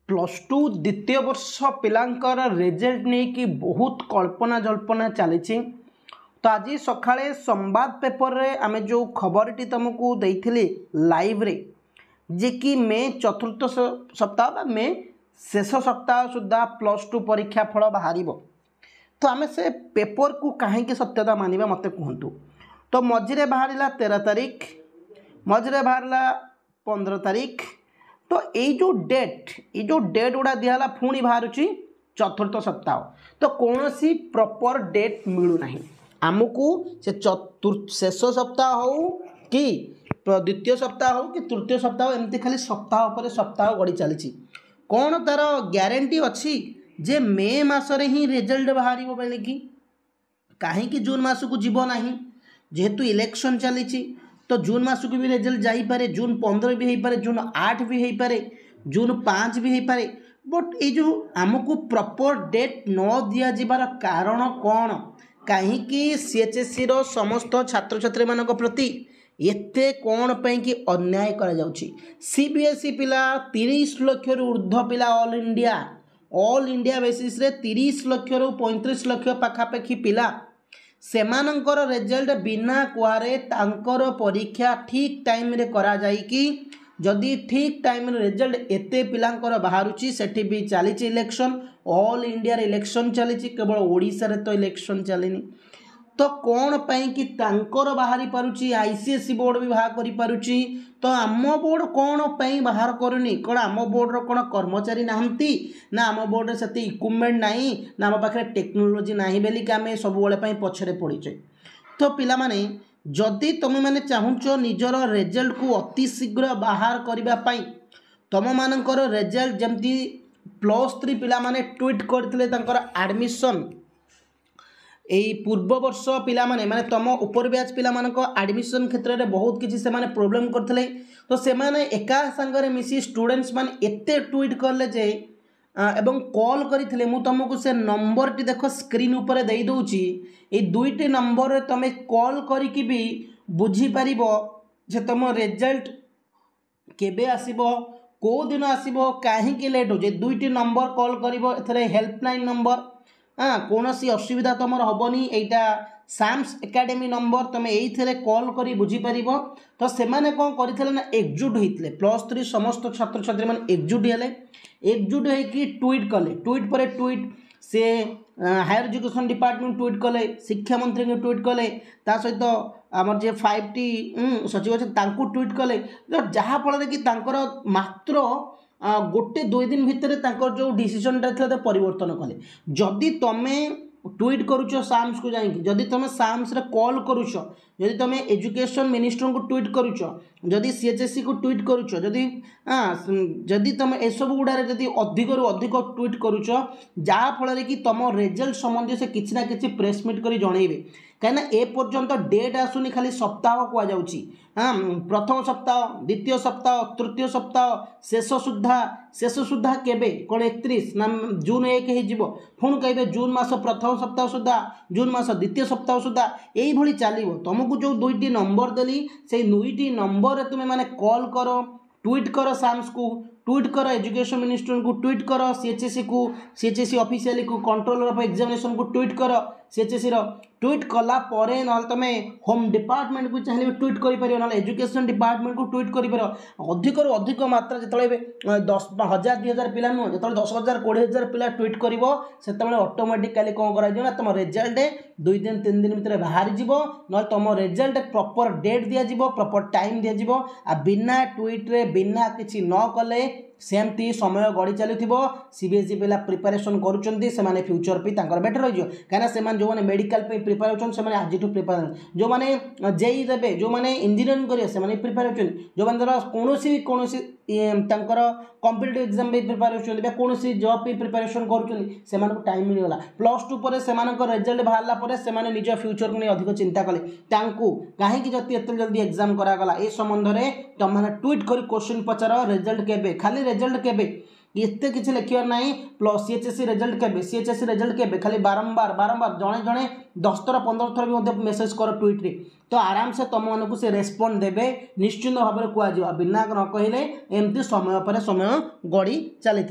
Plus two द्वितीय वर्ष पिलांकर result नहीं कि बहुत कल्पना जल्पना चली। तो आज सकाळे संवाद पेपर रे आमे जो खबरटी तुमको देइथिली लाइव रे जे कि मे चतुर्थ सप्ताह मे शेष सप्ताह सुधा प्लस टू परीक्षा फल बाहर। तो आमे से पेपर को कहीं सत्यता मानिबा मते कहतु। तो मझिरे बाहर 13 तारीख, मझिरे बाहर 15 तारीख। तो ये जो डेट गुड़ा दिहला पुणी बाहर चतुर्थ सप्ताह। तो कौन सी प्रॉपर डेट मिलूना आमको से शेष सप्ताह हो कि द्वितीय सप्ताह हो कि तृतीय सप्ताह एमती खाली सप्ताह पर सप्ताह गड़ी चली। कौन तार ग्यारंटी अच्छी जे मे मासरे ही रिजल्ट बाहर बोले कि कहीं जून मास को जीव ना जेहेतु इलेक्शन चली। तो जून मास को भी रिजल्ट जापे, जून 15 भी हो पारे, जून 8 भी हो पारे, जून 5 भी हो पारे। बट ये जो आमको प्रॉपर डेट न दिया जिबार कारण कौन, कहीं सीएचएससी रो समस्त छात्र छात्री मान प्रति एते कौन पे कि अन्याय करा जाउछि। सीबीएसई पिला 30 लाख रु ऊर्ध्व पिला ऑल इंडिया बेसिस रे 30 लाख रु 35 लाख पाखापाखि पिला सेमानंकर रिजल्ट बिना कुआरे तांकर परीक्षा ठीक टाइम रे करा जाई कि जदि ठीक टाइम रे रिजल्ट एते पिलांकर बाहरुची सेठी भी चली इलेक्शन, ऑल इंडिया रे इलेक्शन चली, केवल ओडिसा रे तो इलेक्शन चलिनी। तो कौन पाई कि तांकर बाहरी पारुची, आईसीएसई बोर्ड भी बाहर करि पारुची। तो आम बोर्ड कौन पाई बाहर करूनी? कौन आम बोर्ड रो कौन कर्मचारी नाहंती ना आम बोर्ड रे सेति इक्विपमेंट नाही ना आम पाखरे टेक्नोलोजी नाही बेली कि आमे सब बेले पाई पछरे पड़ीचे। तो पिला माने जदि तुम माने चाहुचो निजर रिजल्ट को अति शीघ्र बाहर करिबा पाई तुम मानकर रिजल्ट जमती +3 पिला माने ट्वीट करथिले तांकर एडमिशन यही पूर्व वर्ष पिला माने माने तम ऊपर बैच पिला मानक एडमिशन क्षेत्र में बहुत किसी से माने प्रॉब्लम करथिले। तो से माने एका संगरे मिसी स्टूडेंट्स माने एते ट्वीट करले जे एवं कॉल करथिले। मु तुमको से नंबर टी देखो स्क्रीन ऊपर दे दउची। ए दुईटी नंबर रे तमे कॉल करिकि भी बुझी परिबो जे तुम रिजल्ट केबे आसीबो, को दिन आसीबो, काहे कि लेट हो जे। दुईटी नंबर कॉल करिवो, एथरे हेल्पलाइन नंबर। कौन सी असुविधा तुम हेनी, यहाँ साम्स एकेडमी नंबर तुम ये कॉल कर बुझीपर। तो से कौन करते ना एकजुट होते +3 समस्त छात्र छात्री मैंने एकजुट हेले, एकजुट होगी ट्वीट कले, ट्वीट पर ट्वीट से हायर एजुकेशन डिपार्टमेंट ट्वीट कले, शिक्षा मंत्री को ट्वीट कले, ता सहित आमर जे 5टी सचिव अच्छे ट्वीट कले। जहाँफल कि मात्र गोटे 2 दिन भितर जो डिसीजन परिवर्तन कले। जदि तुमे ट्वीट करुच साम्स को जाइए, जदि तुम साम्स रे कॉल करुच, जदि तुम एजुकेशन मिनिस्टर को ट्वीट करुच, जदि सीएचएससी को ट्वीट करुच, जदि तुम एसबू गुड़ारे जदि अधिक रु अधिक ट्वीट करुच जहाँफल कि तुम रिजल्ट संबंधी से किसी ना कि प्रेस मीट कर जनइबे। कहीं ए पर्यंत डेट आसुनी, खाली सप्ताह कहुच्छी। प्रथम सप्ताह, द्वितीय सप्ताह, तृतीय सप्ताह, शेष सुधा केबे कौन 31 ना जून 1 हो पुणी कहे जून मास प्रथम सप्ताह सुधा, जून मास द्वितीय सप्ताह सुधा यही चलो। तुमको जो 2टी नंबर देली से 2टी नंबर तुम मैंने कॉल कर, ट्वीट कर साम्स को, ट्वीट कर एजुकेशन मिनिस्टर को, ट्वीट कर सीएचएससी को, सीएचएससी ऑफिशियल को, कंट्रोलर ऑफ एग्जामिनेशन को ट्वीट कर सीएचएससी ट्वीट कला परे ना तुम होम डिपार्टमेंट को चाहिए ट्वीट कर ना एजुकेशन डिपार्टमेंट को ट्वीट कर अधिक रु अधिक मात्रा जो 10,000 2,000 पिला नुह जो 10,000 20,000 पिला ट्वीट कर ऑटोमेटिकली कौन कर तुम रिजल्ट 2 दिन 3 दिन भितर बाहर जीव ना तुम रिजल्ट प्रॉपर डेट दिज्व, प्रॉपर टाइम दिज्व। आ बिना ट्वीट रे बिना किसी न कले सेमती समय गड़ी चलुव। सीबीएसई पिला प्रिपारेसन करुँच से फ्यूचर भी बेटर रही कहीं जो मैंने मेडिकल प्रिपेयर होती आज प्रिपेयर, जो मैंने जेई देवे, जो मैंने इंजीनियरिंग करेंगे से प्रिपेयर होती, जो मैंने कौन कॉम्पिटिटिव एग्जाम भी प्रिपेयर होती कौन जॉब भी प्रिपेरेसन कर टाइम मिलगला। +2 पर से रिजल्ट बाहर से निज फ्यूचर को नहीं अधिक चिंता कले कहीं जब एत जल्दी एग्जाम करागला ए संबंध में तुम ट्वीट कर क्वेश्चन पचार रिजल्ट केबे, खाली रिजल्ट केबे एते किसी लिखार ना प्लस सीएचएससी रिजल्ट के सीएचएससी रिजल्ट के खाली बारंबार बारंबार जड़े जड़े 10 थर 15 थर भी मेसेज कर ट्विट रे तो आराम से तुम मानक से रेस्पॉन्ड देवे निश्चिंत भाव में कहुआ बिना न कहले एमती समय पर समय गड़ी चली।